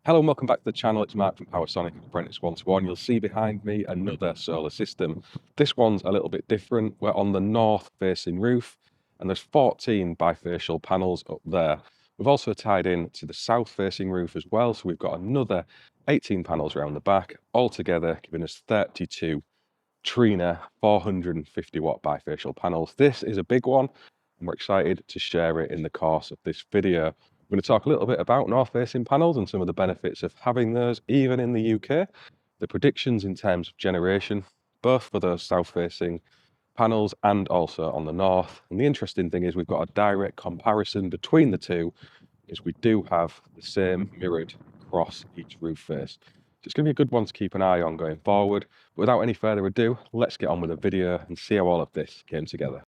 Hello and welcome back to the channel. It's Mark from PowerSonic Apprentice 1-to-1. You'll see behind me another solar system. This one's a little bit different. We're on the north facing roof and there's 14 bifacial panels up there. We've also tied in to the south facing roof as well, so we've got another 18 panels around the back, altogether giving us 32 Trina 450 watt bifacial panels. This is a big one and we're excited to share it in the course of this video. We're going to talk a little bit about north-facing panels and some of the benefits of having those, even in the UK, the predictions in terms of generation, both for those south-facing panels and also on the north. And the interesting thing is we've got a direct comparison between the two, is we do have the same mirrored across each roof face. So it's going to be a good one to keep an eye on going forward. But without any further ado, let's get on with the video and see how all of this came together.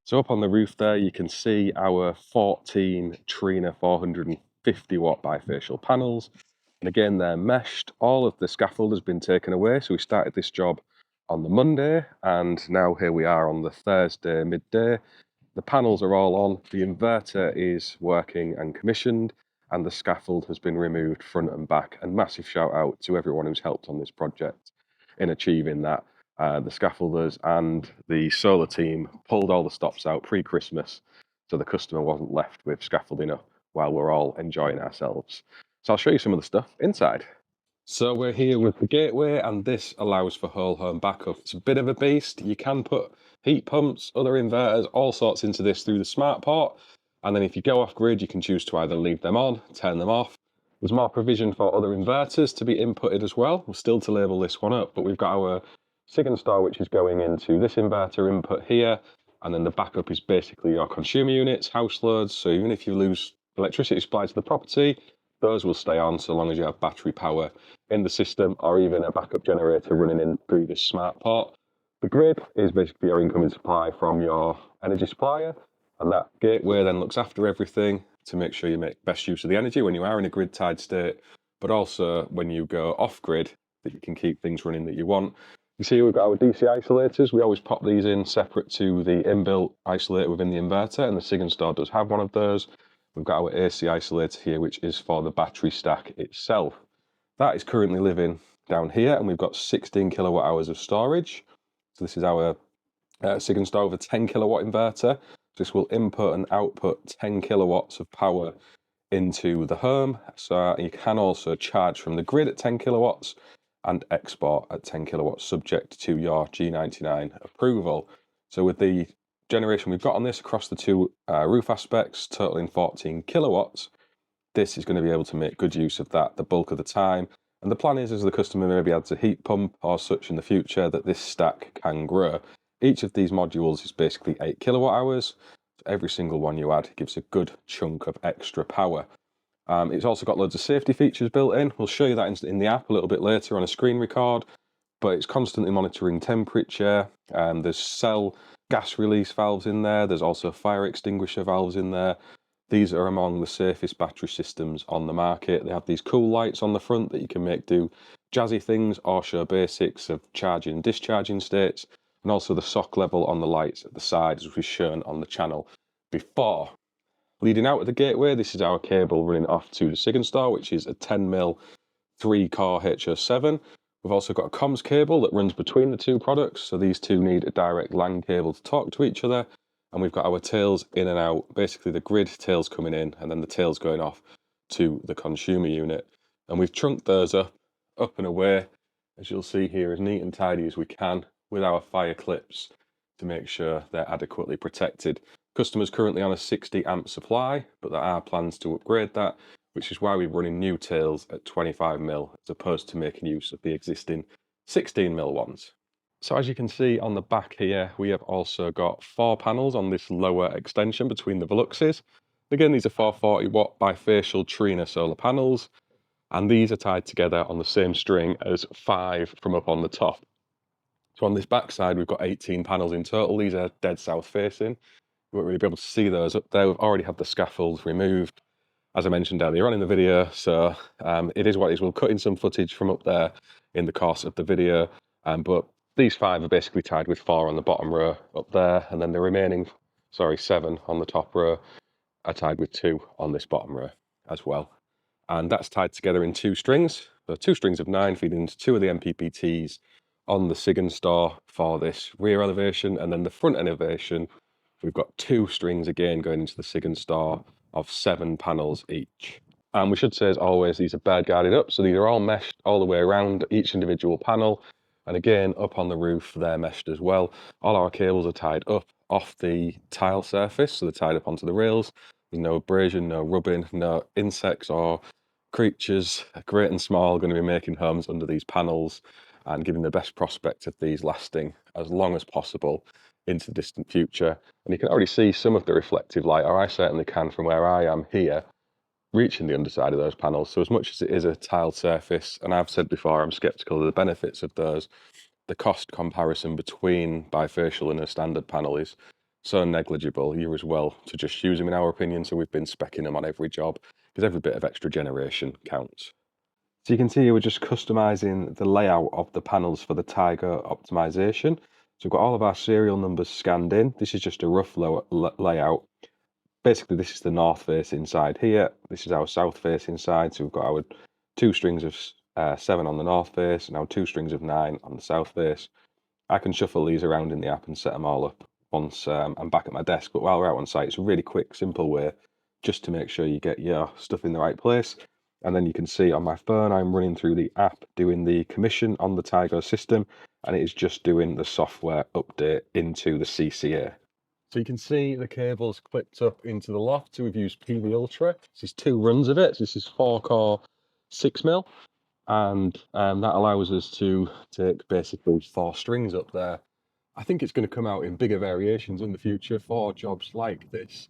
So up on the roof there, you can see our 14 Trina 450 watt bifacial panels. And again, they're meshed. All of the scaffold has been taken away. So we started this job on the Monday and now here we are on the Thursday midday. The panels are all on. The inverter is working and commissioned and the scaffold has been removed front and back. And massive shout out to everyone who's helped on this project in achieving that. The scaffolders and the solar team pulled all the stops out pre-Christmas so the customer wasn't left with scaffolding up while we're all enjoying ourselves. So I'll show you some of the stuff inside. So we're here with the gateway and this allows for whole home backup. It's a bit of a beast. You can put heat pumps, other inverters, all sorts into this through the smart port. And then if you go off grid, you can choose to either leave them on, turn them off. There's more provision for other inverters to be inputted as well. We're still to label this one up, but we've got our SigEnergy, which is going into this inverter input here, and then the backup is basically your consumer units, house loads. So even if you lose electricity supply to the property, those will stay on so long as you have battery power in the system or even a backup generator running in through this smart port. The grid is basically your incoming supply from your energy supplier, and that gateway then looks after everything to make sure you make best use of the energy when you are in a grid tied state, but also when you go off grid, that you can keep things running that you want. You see we've got our DC isolators. We always pop these in separate to the inbuilt isolator within the inverter, and the SigEnergy does have one of those. We've got our AC isolator here, which is for the battery stack itself. That is currently living down here, and we've got 16 kilowatt hours of storage. So this is our SigEnergy over 10 kilowatt inverter. This will input and output 10 kilowatts of power into the home. So you can also charge from the grid at 10 kilowatts and export at 10 kilowatts subject to your G99 approval. So with the generation we've got on this across the two roof aspects, totaling 14 kilowatts, this is going to be able to make good use of that the bulk of the time. And the plan is, as the customer maybe adds a heat pump or such in the future, that this stack can grow. Each of these modules is basically 8 kilowatt hours. So every single one you add gives a good chunk of extra power. It's also got loads of safety features built in. We'll show you that in the app a little bit later on a screen record, but it's constantly monitoring temperature. There's cell gas release valves in there. There's also fire extinguisher valves in there. These are among the safest battery systems on the market. They have these cool lights on the front that you can make do jazzy things or show basics of charging and discharging states, and also the SOC level on the lights at the sides, as we've shown on the channel before. Leading out of the gateway, this is our cable running off to the SigEnergy, which is a 10mm 3-core HO7. We've also got a comms cable that runs between the two products, so these two need a direct LAN cable to talk to each other. And we've got our tails in and out, basically the grid tails coming in and then the tails going off to the consumer unit. And we've trunked those up and away, as you'll see here, as neat and tidy as we can with our fire clips to make sure they're adequately protected. Customers currently on a 60 amp supply, but there are plans to upgrade that, which is why we're running new tails at 25mm as opposed to making use of the existing 16mm ones. So as you can see on the back here, we have also got 4 panels on this lower extension between the Veluxes. Again, these are 440 watt bifacial Trina solar panels, and these are tied together on the same string as 5 from up on the top. So on this back side, we've got 18 panels in total. These are dead south facing. You won't really be able to see those up there. We've already had the scaffolds removed, as I mentioned earlier on in the video. So it is what it is. We'll cut in some footage from up there in the course of the video. But these 5 are basically tied with 4 on the bottom row up there. And then the remaining, 7 on the top row are tied with 2 on this bottom row as well. And that's tied together in 2 strings. So 2 strings of 9 feeding into 2 of the MPPTs on the SigEnergy store for this rear elevation. And then the front elevation, we've got 2 strings again going into the SigEnergy store of 7 panels each. And we should say, as always, these are bed guarded up. So these are all meshed all the way around each individual panel. And again, up on the roof, they're meshed as well. All our cables are tied up off the tile surface. So they're tied up onto the rails. There's no abrasion, no rubbing, no insects or creatures, great and small, going to be making homes under these panels and giving the best prospect of these lasting as long as possible into the distant future. And you can already see some of the reflective light, or I certainly can from where I am here, reaching the underside of those panels. So as much as it is a tiled surface, and I've said before, I'm sceptical of the benefits of those, the cost comparison between bifacial and a standard panel is so negligible. You're as well to just use them, in our opinion. So we've been speccing them on every job because every bit of extra generation counts. So you can see we're just customizing the layout of the panels for the Tiger optimization. So we've got all of our serial numbers scanned in. This is just a rough layout. Basically, this is the north facing side here. This is our south facing side. So we've got our 2 strings of 7 on the north face and our 2 strings of 9 on the south face. I can shuffle these around in the app and set them all up once I'm back at my desk. But while we're out on site, it's a really quick, simple way just to make sure you get your stuff in the right place. And then you can see on my phone, I'm running through the app, doing the commission on the Tigo system, and it is just doing the software update into the CCA. So you can see the cables clipped up into the loft. So we've used PV Ultra. This is 2 runs of it. So this is 4-core 6mm. And that allows us to take basically 4 strings up there. I think it's going to come out in bigger variations in the future for jobs like this.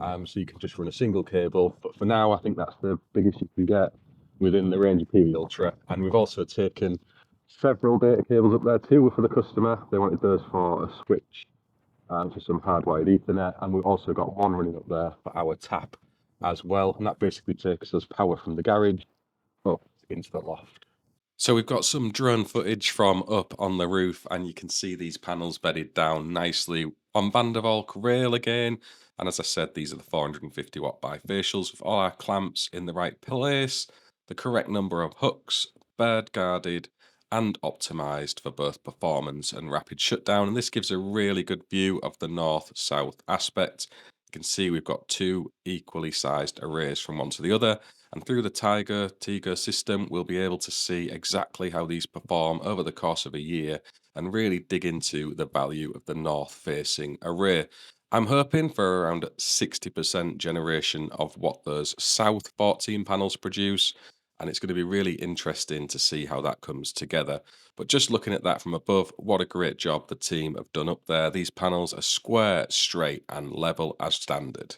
So you can just run a single cable, but for now I think that's the biggest you can get within the range of PV Ultra. And we've also taken several data cables up there too for the customer. They wanted those for a switch for some hardwired Ethernet, and we've also got one running up there for our tap as well, and that basically takes us power from the garage up into the loft. So we've got some drone footage from up on the roof, and you can see these panels bedded down nicely on Van der Valk rail again. And as I said, these are the 450 watt bifacials with all our clamps in the right place, the correct number of hooks, bird guarded and optimized for both performance and rapid shutdown. And this gives a really good view of the north-south aspect. You can see we've got 2 equally sized arrays from one to the other. And through the Tigo system, we'll be able to see exactly how these perform over the course of a year and really dig into the value of the north-facing array. I'm hoping for around 60% generation of what those south 14 panels produce, and it's going to be really interesting to see how that comes together. But just looking at that from above, what a great job the team have done up there. These panels are square, straight, and level as standard.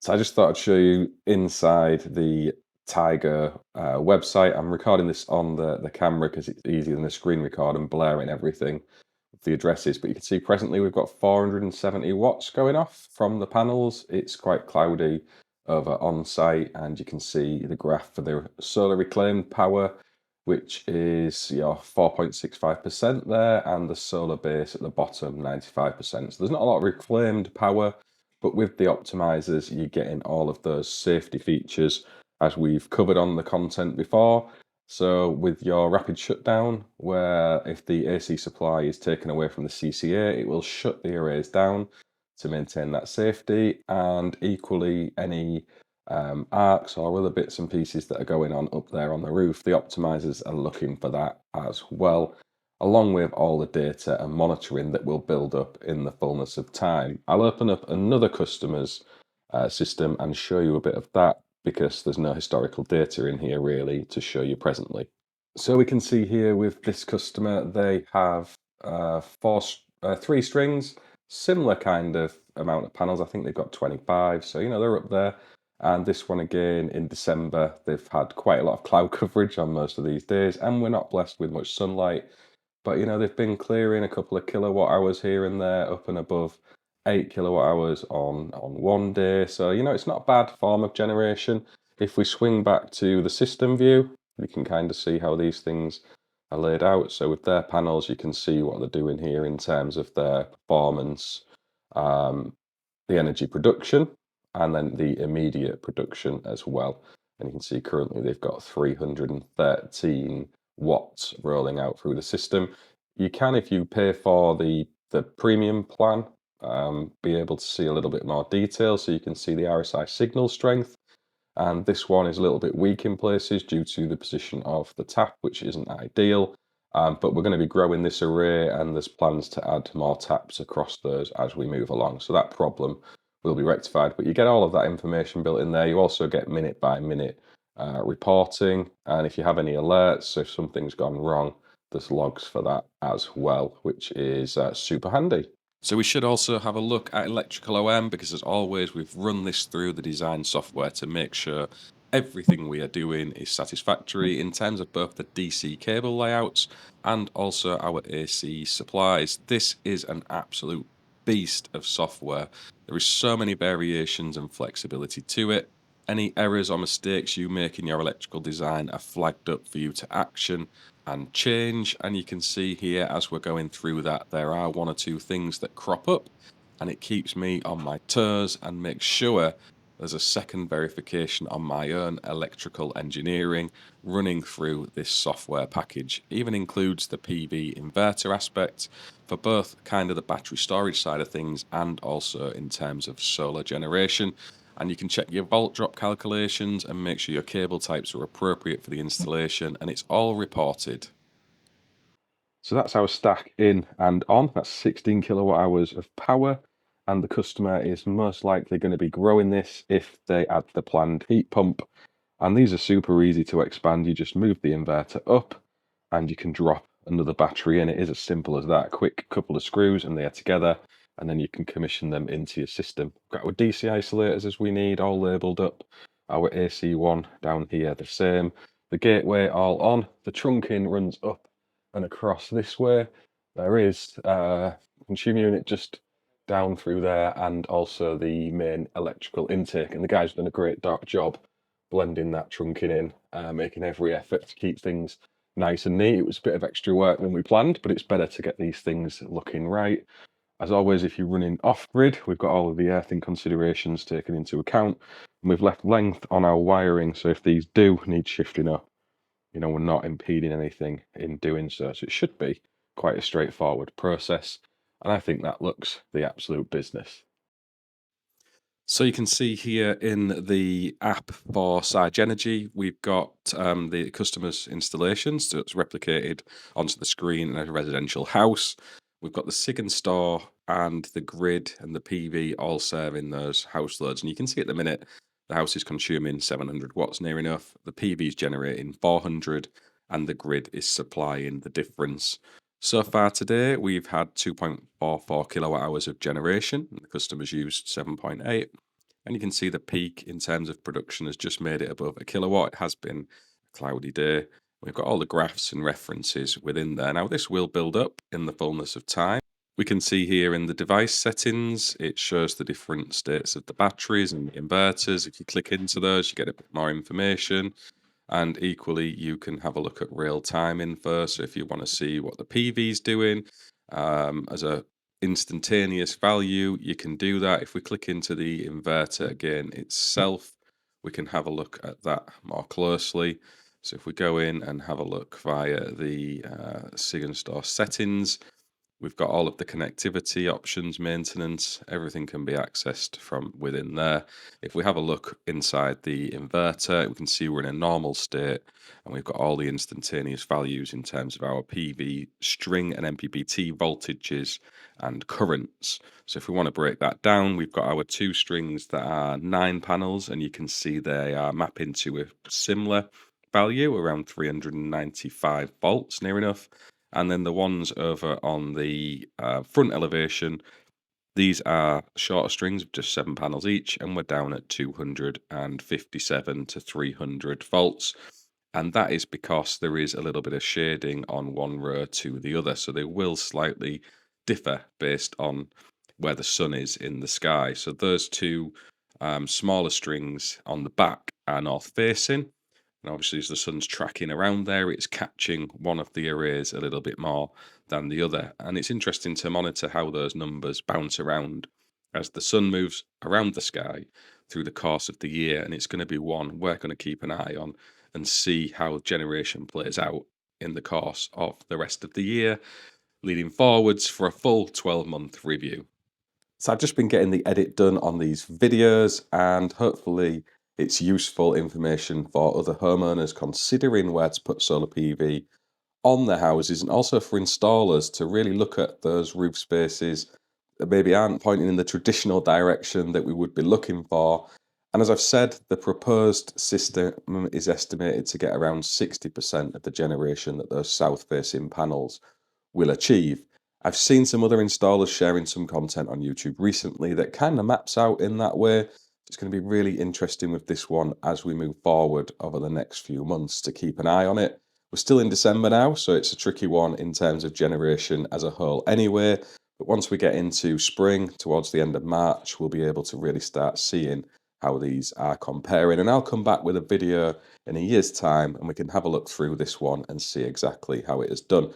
So I just thought I'd show you inside the Tiger website. I'm recording this on the camera because it's easier than the screen record and blaring everything with the addresses. But you can see presently we've got 470 watts going off from the panels. It's quite cloudy over on site, and you can see the graph for the solar reclaimed power, which is your 4.65% there, and the solar base at the bottom, 95%. So there's not a lot of reclaimed power. But with the optimizers, you're getting all of those safety features as we've covered on the content before. So with your rapid shutdown, where if the AC supply is taken away from the CCA, it will shut the arrays down to maintain that safety. And equally, any arcs or other bits and pieces that are going on up there on the roof, the optimizers are looking for that as well, along with all the data and monitoring that will build up in the fullness of time. I'll open up another customer's system and show you a bit of that, because there's no historical data in here really to show you presently. So we can see here with this customer, they have three strings, similar kind of amount of panels. I think they've got 25, so they're up there. And this one again in December, they've had quite a lot of cloud coverage on most of these days, and we're not blessed with much sunlight. But they've been clearing a couple of kilowatt hours here and there, up and above 8 kilowatt hours on one day. So it's not a bad form of generation. If we swing back to the system view, we can kind of see how these things are laid out. So with their panels, you can see what they're doing here in terms of their performance, um, the energy production, and then the immediate production as well. And you can see currently they've got 313 watts rolling out through the system. You can, if you pay for the premium plan, be able to see a little bit more detail. So you can see the RSI signal strength. And this one is a little bit weak in places due to the position of the tap, which isn't ideal. But we're going to be growing this array, and there's plans to add more taps across those as we move along. So that problem will be rectified. But you get all of that information built in there. You also get minute by minute reporting. And if you have any alerts, so if something's gone wrong, there's logs for that as well, which is super handy. So we should also have a look at electrical OM, because as always, we've run this through the design software to make sure everything we are doing is satisfactory in terms of both the DC cable layouts and also our AC supplies. This is an absolute beast of software. There is so many variations and flexibility to it. Any errors or mistakes you make in your electrical design are flagged up for you to action and change. And you can see here as we're going through that, there are one or two things that crop up, and it keeps me on my toes and makes sure there's a second verification on my own electrical engineering running through this software package. Even includes the PV inverter aspect for both kind of the battery storage side of things and also in terms of solar generation. And you can check your volt drop calculations and make sure your cable types are appropriate for the installation, and it's all reported. So that's our stack in and on. That's 16 kilowatt hours of power. And the customer is most likely going to be growing this if they add the planned heat pump. And these are super easy to expand. You just move the inverter up and you can drop another battery in. It is as simple as that. Quick couple of screws and they are together. And then you can commission them into your system. We've got our DC isolators as we need, all labelled up. Our AC one down here, the same. The gateway all on. The trunking runs up and across this way. There is a consumer unit just down through there, and also the main electrical intake. And the guy's done a great job blending that trunking in, making every effort to keep things nice and neat. It was a bit of extra work than we planned, but it's better to get these things looking right. As always, if you're running off-grid, we've got all of the earthing considerations taken into account, and we've left length on our wiring, so if these do need shifting up, we're not impeding anything in doing so. So it should be quite a straightforward process, and I think that looks the absolute business. So you can see here in the app for SigEnergy, we've got the customer's installation, so it's replicated onto the screen in a residential house. We've got the SIG and store and the grid and the PV all serving those house loads. And you can see at the minute, the house is consuming 700 watts near enough. The PV is generating 400 and the grid is supplying the difference. So far today, we've had 2.44 kilowatt hours of generation. The customer's used 7.8. And you can see the peak in terms of production has just made it above a kilowatt. It has been a cloudy day. We've got all the graphs and references within there. Now, this will build up in the fullness of time. We can see here in the device settings, it shows the different states of the batteries and the inverters. If you click into those, you get a bit more information. And equally, you can have a look at real-time info. So if you want to see what the PV is doing as a instantaneous value, you can do that. If we click into the inverter again itself, we can have a look at that more closely. So if we go in and have a look via the SIG and store settings, we've got all of the connectivity options, maintenance, everything can be accessed from within there. If we have a look inside the inverter, we can see we're in a normal state and we've got all the instantaneous values in terms of our PV string and MPPT voltages and currents. So if we want to break that down, we've got our two strings that are 9 panels, and you can see they are mapping to a similar value, around 395 volts, near enough. And then the ones over on the front elevation, these are shorter strings of just 7 panels each, and we're down at 257 to 300 volts. And that is because there is a little bit of shading on one row to the other. So they will slightly differ based on where the sun is in the sky. So those two smaller strings on the back are north facing. And obviously, as the sun's tracking around there, it's catching one of the arrays a little bit more than the other. And it's interesting to monitor how those numbers bounce around as the sun moves around the sky through the course of the year. And it's going to be one we're going to keep an eye on and see how generation plays out in the course of the rest of the year, leading forwards for a full 12-month review. So I've just been getting the edit done on these videos, and hopefully it's useful information for other homeowners considering where to put solar PV on their houses, and also for installers to really look at those roof spaces that maybe aren't pointing in the traditional direction that we would be looking for. And as I've said, the proposed system is estimated to get around 60% of the generation that those south-facing panels will achieve. I've seen some other installers sharing some content on YouTube recently that kind of maps out in that way. It's going to be really interesting with this one as we move forward over the next few months to keep an eye on it. We're still in December now, so it's a tricky one in terms of generation as a whole anyway. But once we get into spring, towards the end of March, we'll be able to really start seeing how these are comparing. And I'll come back with a video in a year's time and we can have a look through this one and see exactly how it is done,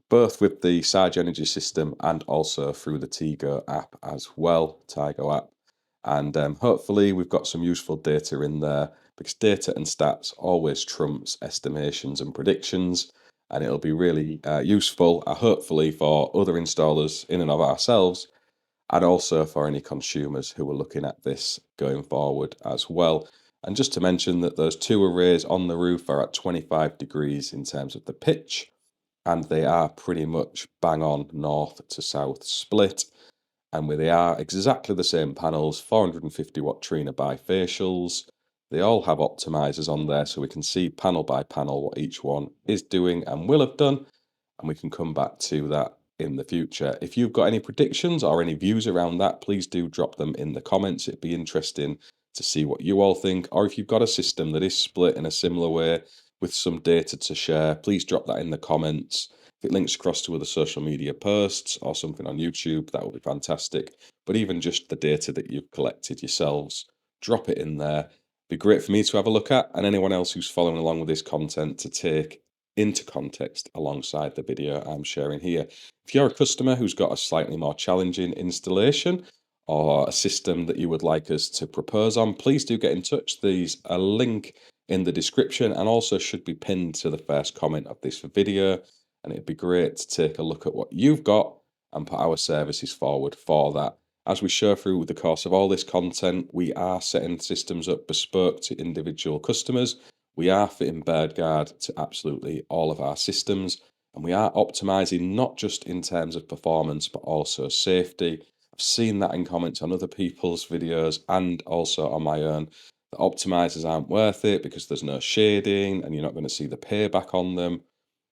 both with the SigEnergy system and also through the Tigo app as well, Tigo app. And hopefully we've got some useful data in there, because data and stats always trumps estimations and predictions, and it'll be really useful, hopefully, for other installers in and of ourselves, and also for any consumers who are looking at this going forward as well. And just to mention that those two arrays on the roof are at 25 degrees in terms of the pitch, and they are pretty much bang on north to south split. And they are exactly the same panels, 450 watt Trina bifacials. They all have optimizers on there, so we can see panel by panel what each one is doing and will have done. And we can come back to that in the future. If you've got any predictions or any views around that, please do drop them in the comments. It'd be interesting to see what you all think. Or if you've got a system that is split in a similar way with some data to share, please drop that in the comments. If it links across to other social media posts or something on YouTube, that would be fantastic. But even just the data that you've collected yourselves, drop it in there. It'd be great for me to have a look at, and anyone else who's following along with this content to take into context alongside the video I'm sharing here. If you're a customer who's got a slightly more challenging installation or a system that you would like us to propose on, please do get in touch. There's a link in the description and also should be pinned to the first comment of this video. And it'd be great to take a look at what you've got and put our services forward for that. As we show through the course of all this content, we are setting systems up bespoke to individual customers. We are fitting BirdGuard to absolutely all of our systems, and we are optimizing not just in terms of performance, but also safety. I've seen that in comments on other people's videos and also on my own. The optimizers aren't worth it because there's no shading and you're not going to see the payback on them.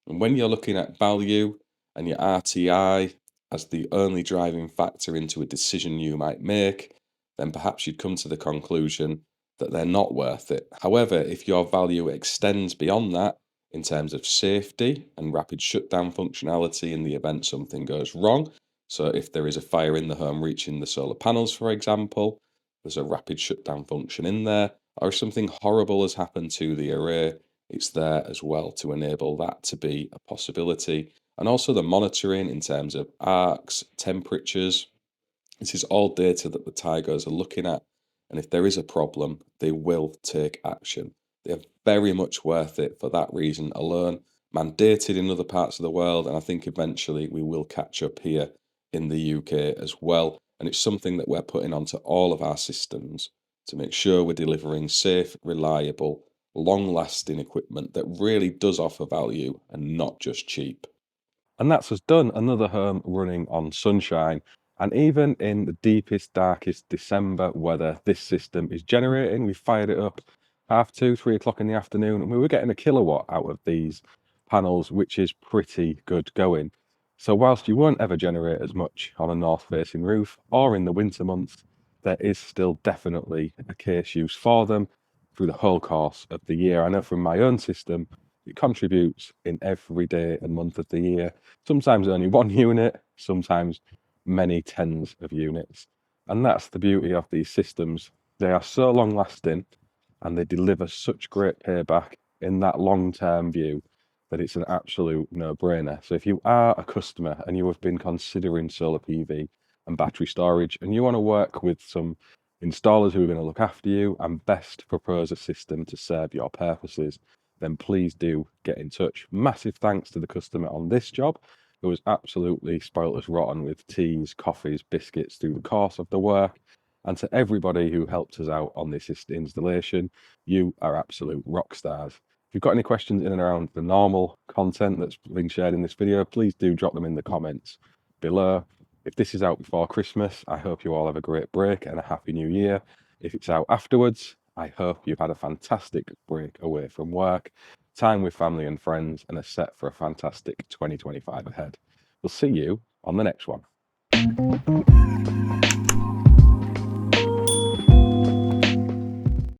And when you're looking at value and your RTI as the only driving factor into a decision you might make, then perhaps you'd come to the conclusion that they're not worth it. However, if your value extends beyond that in terms of safety and rapid shutdown functionality in the event something goes wrong, so if there is a fire in the home reaching the solar panels, for example, there's a rapid shutdown function in there, or if something horrible has happened to the array, it's there as well to enable that to be a possibility. And also the monitoring in terms of arcs, temperatures. This is all data that the Tigers are looking at. And if there is a problem, they will take action. They are very much worth it for that reason alone. Mandated in other parts of the world. And I think eventually we will catch up here in the UK as well. And it's something that we're putting onto all of our systems to make sure we're delivering safe, reliable, long-lasting equipment that really does offer value and not just cheap. And that's us done. Another home running on sunshine. And even in the deepest, darkest December weather this system is generating, we fired it up half 2, 3 o'clock in the afternoon, and we were getting a kilowatt out of these panels, which is pretty good going. So whilst you won't ever generate as much on a north-facing roof or in the winter months, there is still definitely a case use for them through the whole course of the year. I know from my own system, it contributes in every day and month of the year, sometimes only one unit, sometimes many tens of units. And that's the beauty of these systems. They are so long lasting and they deliver such great payback in that long-term view that it's an absolute no-brainer. So if you are a customer and you have been considering solar PV and battery storage and you want to work with some installers who are going to look after you and best propose a system to serve your purposes, then please do get in touch. Massive thanks to the customer on this job who was absolutely spoilt us rotten with teas, coffees, biscuits through the course of the work. And to everybody who helped us out on this installation, you are absolute rock stars. If you've got any questions in and around the normal content that's been shared in this video, please do drop them in the comments below. If this is out before Christmas, I hope you all have a great break and a happy new year. If it's out afterwards, I hope you've had a fantastic break away from work, time with family and friends, and are set for a fantastic 2025 ahead. We'll see you on the next one.